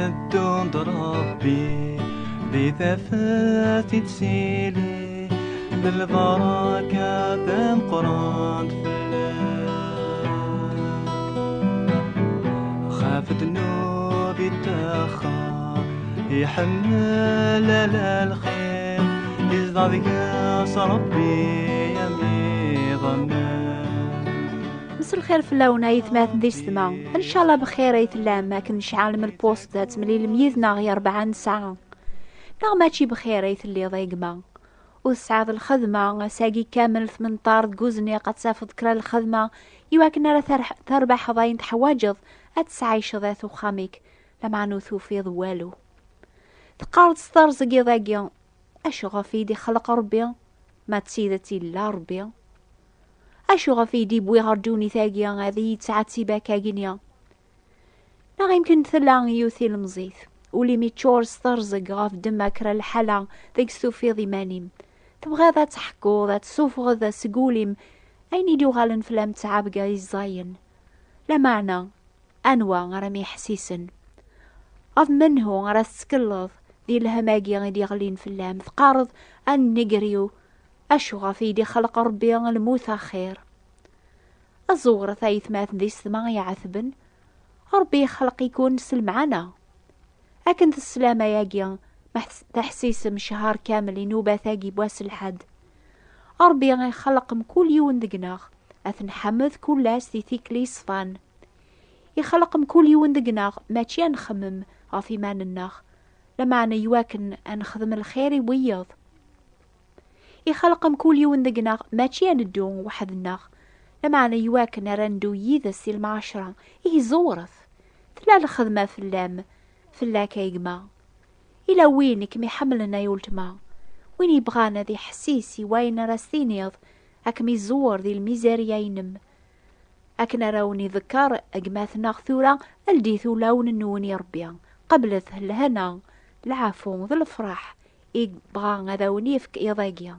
ثدون ربي ذي ثفات تسيلي بالبركة تنقران خاف ذنوبي تخا يحمل الخير يزداد قاس ربي يمي ضمان. مساء الخير في اللون يثمات ذي السماء ان شاء الله بخير يتلام ما كنشعل من البوستات ملي الميزنا غير 4 ساعة ماشي بخير يتلي ضيقما وسعاد الخدمة ساقي كامل 18 جوزني قد سافد كرا الخدمة يواكن على تربح ضاين حواجض أتسعيش ذات وخاميك لما نوثو في ضوالو تقارد ستارزقي ضاقيا أشو غفيدي خلق ربي ما تسيدتي إلا ربي أشو غفيدي بوي غردوني ثاقيا هذه تسعتي باكاقينيا لا يمكن ثلان يوثي المزيث ولي ميتشور ستارزق غاف دما كرا الحلا ذيك سوفي ضمانيم تبغى ذا تحكو ذا تسوفغ ذا سقوليم أين يدو غالن فلام تعبقا يزاين لا معنى أنوا غرامي حسيسن غاف منه غرا تسكلظ ذي الهماقي غيدي غلين فلام ثقارض أن نقريو أشو غافيدي خلق ربي الموثى خير الزغرة ثايث ماث ذي السما يعثبن ربي خلق يكون سلمعنا أكن السلامة ياقيا تحسيس مشهار كامل ينوبة ثاقي بواس الحد ربي غي خلق مكل يون دقناغ أثن حمذ كلاس ذي ثيكلي صفان يخلق مكل يون دقناغ ماشي نخمم غافي مان الناغ لما أنا يواكن أنخدم الخير ويض يخلق مكل يون دقناغ ماشي ندون واحد الناغ لما أنا يواكن رندو يذسي المعاشرة زورث تلا الخدمة في اللام في اللاكا يقما إلا وينك ميحملنا يولتما وين يبغانا ذي حسيسي وين راستينيض أكمي الزور ذي الميزاريا ينم أكنا راوني ذكار أقماثنا غثورة الديثو لون النوني ربيا قبلت الهنا العفو ذي الفرح يبغانا ذاوني فك إضاقيا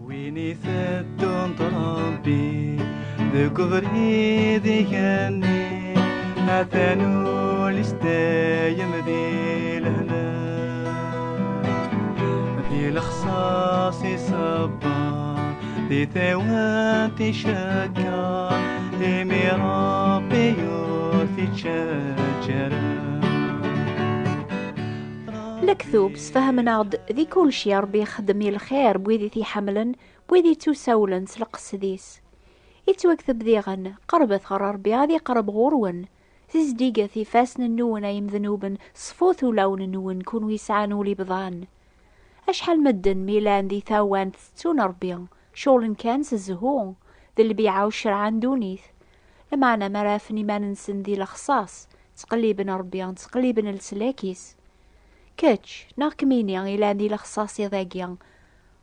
ويني ثدون ربي ذي كفري ذي كاني هاتانو لستايم ذي لهنا ذي الخصاص صبا ذي ثواتي شكا ذي ربي يوثي تشجرا لكثوب سفهمنا عض ذي كل شي ربي يخدمي الخير بويدي ثي حملا بويدي تسولن سلق السديس يتوكثب ذي غن قربت غرار بياذي قرب غورون تزديقة في فاسن النون أيم ذنوبن صفوث لون النون كون ويسعانو لي بضان أشحال مدن ميلان ذي ثاوان تستون ربيا شولن كان سزهون ذي اللي بيعاو شرعان دونيث لما أنا مرافني ما ننسن ذي الأخصاص تقليبن ربيا تقليبن السلاكيس كاتش ناك ميني إلان ذي الأخصاص يضاقيا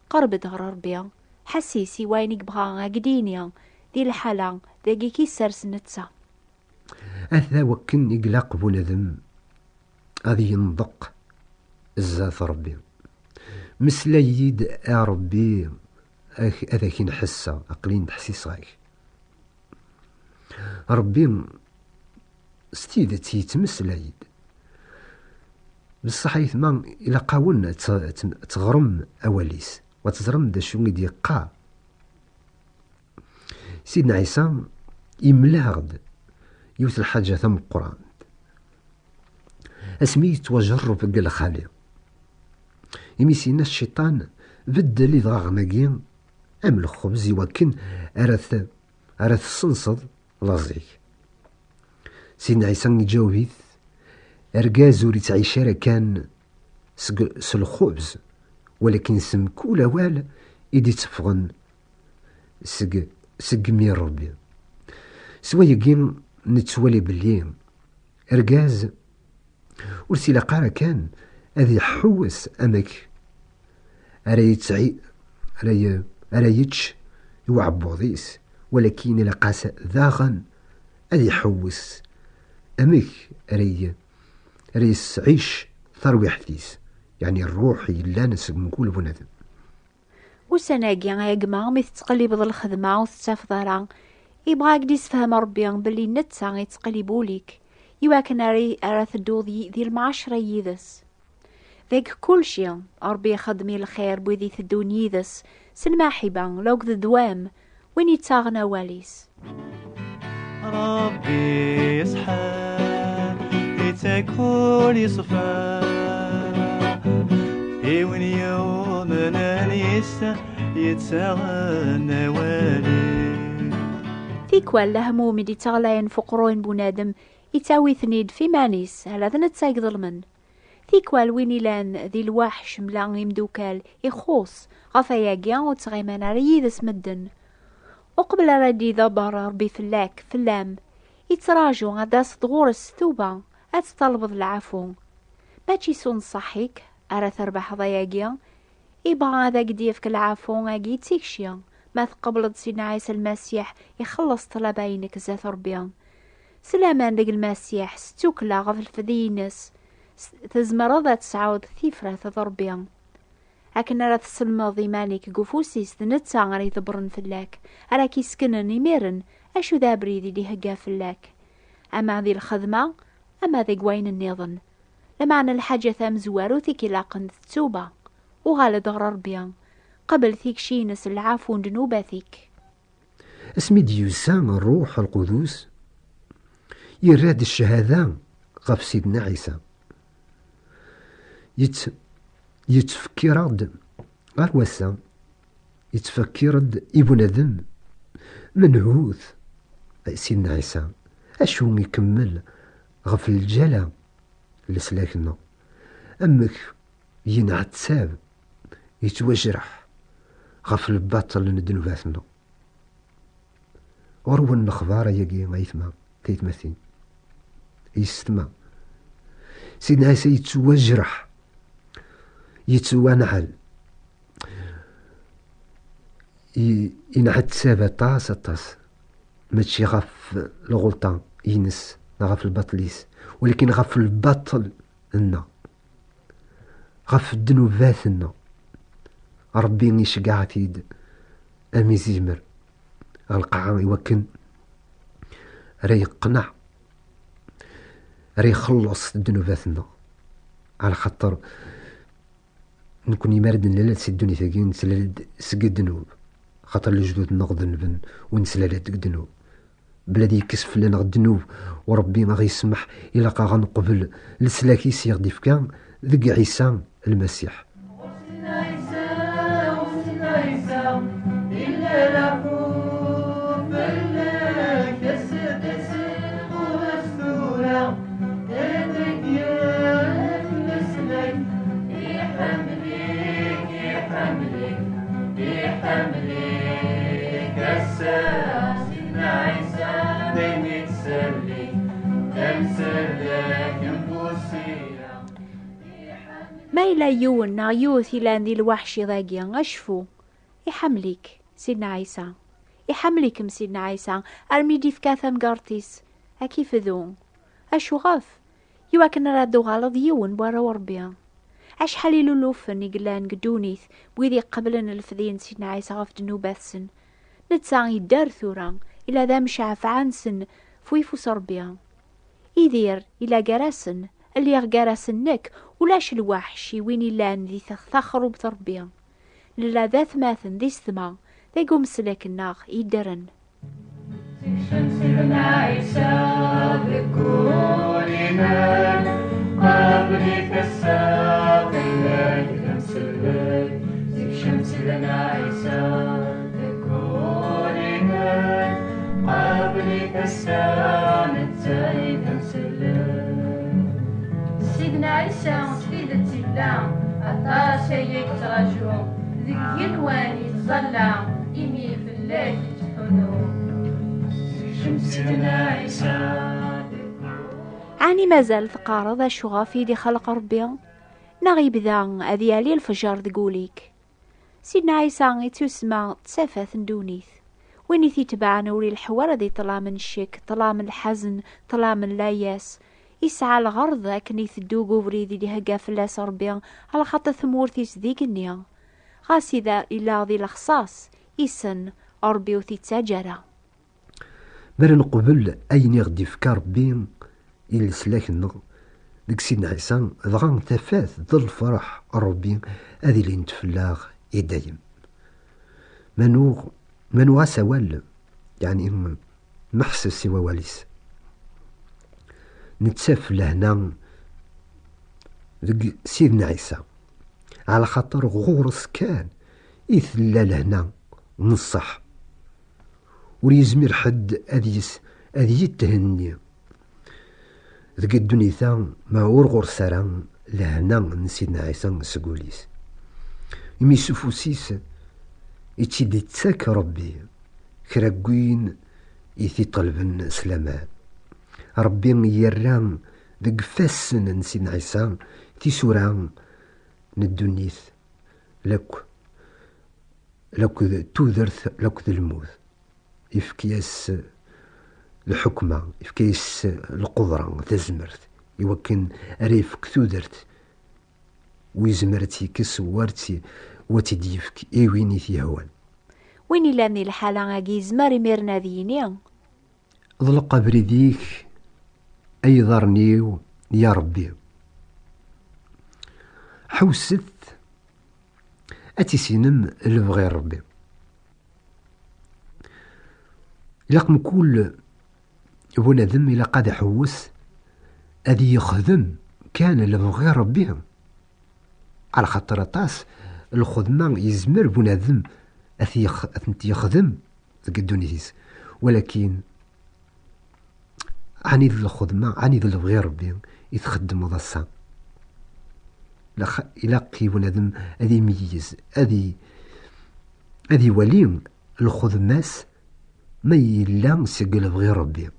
قرب دغر ربيا حسيسي وينك بغا قدينيا ذي الحالة ذاقي كي سرس نتسا أثا وكن إقلاق بنذم هذه ينضق الزاف ربي مسلايد يا ربي أذاك نحسا أقلين تحسيس غاك ربي ستيدتي يتمسلايد بصح يثمان إلا قاولنا تغرم أوليس وتزرم دا شو يدي قا سيدنا عيسى يملاه غد يوث الحاجة ثم القرآن أسميت وجرب قال خالي يميسينا الشيطان بدل إذا غناقين أم الخبز يوكن أرث الصنصد لازيك سيدنا عيسى يجاوبيث أرقازو ريتعيشارة كان سلخبز ولكن سم كل وال إدي تفغن سق مير ربي سوايا كين نتسوالي بلي أرقاز ورسي لقارة كان أذي يحوس أمك أرايتش يوعبوضيس ولكن لقاس ذاغن أذي يحوس أمك ريس عيش ثروي حديث يعني الروح يلا نسق نقول بنادم وسناقي يا جماعة مي تتقلب ذا الخدمة وتتفضل يبغاك ديس فهم ربي بلي نتا يتقلبوا ليك يواكن أرى تدو ذي المعاشرة يذس ذيك كل شي ربي يخدمي الخير بوذي تدون يذس سلماحبا لوك ذا دوام وين يتاغنا واليس ربي يصحى يتاكل يصفى وين يوم نانيس يتساغنا والي تيكوال لهمومي دي تغلاين فقروين بنادم يتاوي ثنيد في مانيس هلا ذا نتسايق ظلمن تيكوال ويني لان ذي الوحش ملان يمدوكال يخوص غفاياقيا وتغيمان ريد اسمدن وقبل ردي ذبر ربي فلاك فلام يتراجو غدا صدغور الستوبة اتطلب العفو ماشي سون صحيك أرى تربح ضياقيا يبغى هذا قديفك العفو غاقي تيكشيا ما تقبلت سيدنا عيسى المسيح يخلص طلبينك زات ربيا سلامان دق المسيح ستوكلا غف الفذينس تزمر ذات سعود ثيفرة تضربيا لكن راه تسلمض مالك قفوسيس نتا غري ضبرن فلاك أرا كيسكنن يميرن أشو ذا بريدي دي هقا فلاك أما ذي الخدمة أما ذي قوين النظن لمعنى الحاجة ثام زوارو ثيكي لاقن تتوبة وغالد غربيا قبل ثيك شينس العفو جنوبة ثيك اسمي ديوسان الروح القدوس يراد الشهادة غف سيدنا عيسى يتفكرد غير وسا يتفكرد ابن ذم منهوث سيدنا عيسى اشو يكمل غف الجلا لسلاكنا امك ينعت ساب يتوجرح غف الباطل ندنوباتنا وروى النخبار يجي غيثما تيتمثين يستمع سيدنا عيسى يتوجرح يتوانعل ينعت سابا طاس ماشي غف الغلطان ينس غف البطليس ولكن غف البطل لنا غف الذنوباتنا ربي يشقع تيد امي زيمر القاع يوكن راه يقنع راه يخلص ذنوباتنا على خاطر نكون يمرد لا تسدوني ثقين نسلل سق الذنوب خاطر الجدود نقض نبن ونسلل الذنوب بلادي يكسف لنا الذنوب وربي ما غيسمح الا قا غنقبل لسلاكي سيغ ديفكان ذق عيسى المسيح ما إلا يون نغيوث إلى ذي الوحش ضاقيا غشفو يحملك سيدنا عيسى يحملكم سيدنا عيسى أرميدي في كاثم قارتيس أكيف ذو أشو غاف يواكن رادو غالض يون بورا وربيا أش حليلو لوفن يقلان قدونيث بويذي قبلن الفذين سيدنا عيسى غاف دنوباثسن نتسان يدار ثورا إلا ذا مشعف عنسن فويفو صربيا يدير إلا قراسن اللي يغقراسنك ولاش الوحش وين لان ذي ثخرو بتربيا للا ذات ماثن ذي ثما ذي قوم سلاك الناغ يدرن سيدنا عيسى ذكورنا قبلك الساقي لك تمسلك سيدنا عيسى ذكورنا قبلك الساقي تمسلك سيدنا عيسى سيدة سيدنا عطاش هيك تراجو ذيك ينواني تظلع إمي في الليل تحنو سيدنا عيسى عني مازال تقارض الشغافي دي خلق ربيا نغيب ذا أذيالي الفجر ذقوليك سيدنا عيسى يتسمى تسافة دونيث وين تبع نوري الحوار ذي طلا من الشك طلا من الحزن طلا من لاياس يسعى الغرض أكني ثدوقو بريدي دي هقا فلاس ربيا على خط ثمورتيس ذيك النيا غاسي ذا إلا ذي الخصاص يسن أربي وثي تاجرة بل نقبل أين يغدي فكار بين إلا سلاكنا ديك سيدنا عيسى دغا تفات ظل الفرح ربي هذه اللي نتفلاغ يدايم منو سوال يعني محسس سوى واليس نتساف لهنا ديك سيدنا عيسى على خاطر غورس كان يثلى لهنا نصح وريزمير حد أذي يتهني ذك الدنيا ما ورغور سران لهنا نسيدنا عيسى سقوليس يمي سفوسيس يتشدي تساك ربي كراكوين يثي طلبن سلامان ربي يرام ذك فاسن نسيدنا عيسى تيسوران ندونيث لك تودرث لك الموت يفكياس الحكمة يفكياس القدرة تزمرت يوكن ريفك تودرت ويزمرتي كسوارتي وتديفك ويني في هوان وين لامني الحالة عاقي زماري ميرنا ذيني ضلق بريديك أي ضرنيو يا ربي حوست أتسينم لبغي ربي لقم كل بنادم إلا قاد حوس أذي يخدم كان لبغي ربي على خاطر طاس الخدمة يزمر بنادم أثنتي يخدم ذك الدنيس ولكن عنيد الخدمة عنيد لبغي ربي يتخدم ضصا يلاقي بنادم أذي يميز أذي ولي الخدماس ما يلا سيقل بغي ربي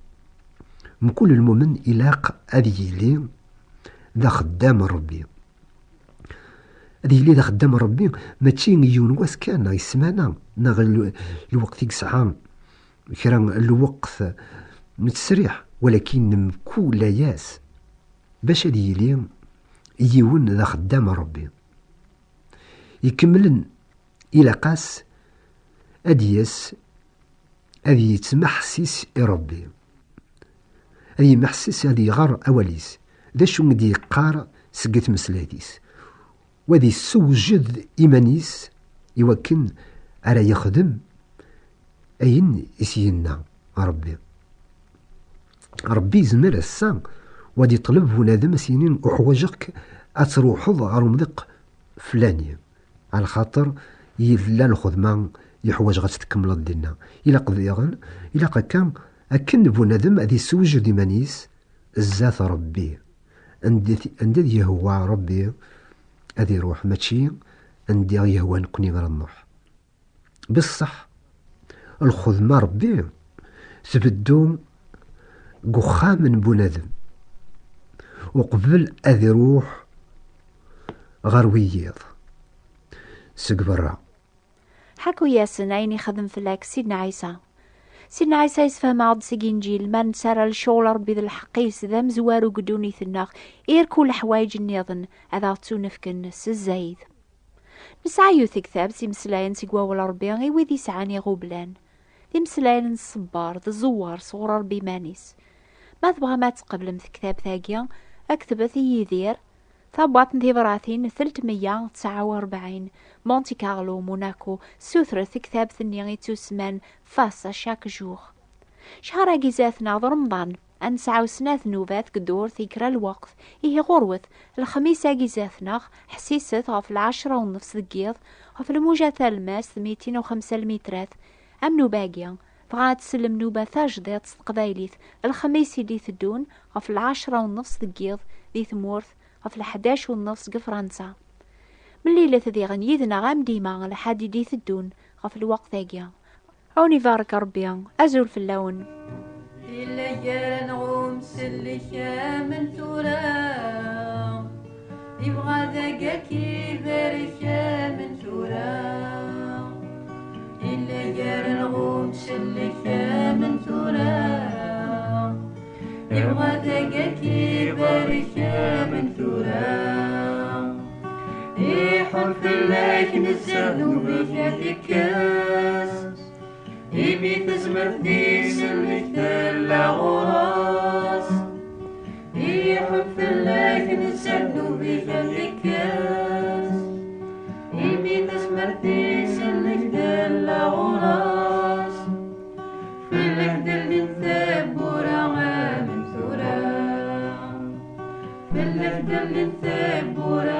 من كل المؤمن يلاق أذي يلي ذا خدام ربي أذي يلي ذا خدام ربي ما تشين يونواس كان يسمعنا ناغ الوقت يقسعان كرا الوقت متسريح ولكن كل ياس باش أذي يلي يون ذا خدام ربي يكملن إلى قاس أديس أذي يتمحسس ربي أذي محسس أذي غار أوليس ذا شو مدي قار سقت مسلاتيس وذي سوجد إيمانيس يوكن على يخدم أين يسينا ربي زمر السام ودي طلب بنادم سنين أحوجك أتروحض غير مضيق فلاني على خاطر يلا الخدمة يحوج غتكمل الدنا إلا قضيغن إلا كان أكن بنادم أذي سوجد إيمانيس الزات ربي عندي يهوى ربي أذي روح ماشي عندي يهوى نكوني غير النوح بصح الخدمة ربي تبدو قخا من بنادم وقبل أذي روح غروييض سقبرا حكو ياسن عيني خدم فلاك سيدنا عيسى يسفهم عض سجينجيل ما نسارى الشغل ربي ذا الحقيس ذا مزوارو قدوني ثناخ إير كل حوايج النيضن أذا تونفكن الزايد نسعيو ثكثاب سي مسلاين سيقواو الربي غي ويدي سعاني غوبلان ذي مسلاين الصبار ذا الزوار صغر ربي مانيس ما تبغى ما تقبل مثكثاب ثاقيا أكتبت يدير ثابوات نتيفراتين 349 مونتي كارلو موناكو سوثرث كتاب ثنيغي تسمان فاسا شاك جوغ شهر اجيزاتنا ذا رمضان أنسعو سناث نوبات قدور ذكرى الوقت إيه غروث الخميس اجيزاتنا حسيست غف 10:30 دقيقة غف الموجة الماس 205 المترات أمنو باقيا بغا تسلم نوبة ثاجدات قبايليت الخميس يدي ثدون غف 10:30 دقيقة ذي ثمورث غف 11:30 فرنسا من ليلة ذي غنيدنا غام ديما لحد يدي ثدون غف الوقت ذاقيا عوني بارك ربي أزول في اللون إلا جال نغوم سلكا من ثورا يبغى ذاقك يباركا من ثورا إلا جال نغوم سلكا من ثورا يبغى ذاقك يباركا من ثورا يحرف لك نزهو بك في الكاس يبي تزمر ديس اللي تلا غراس فلاك نسدو بيك الكاس يبي تسمرتي سلك دلا غراس فلك دل الثبورة غامم ثورة فلك دل الثبورة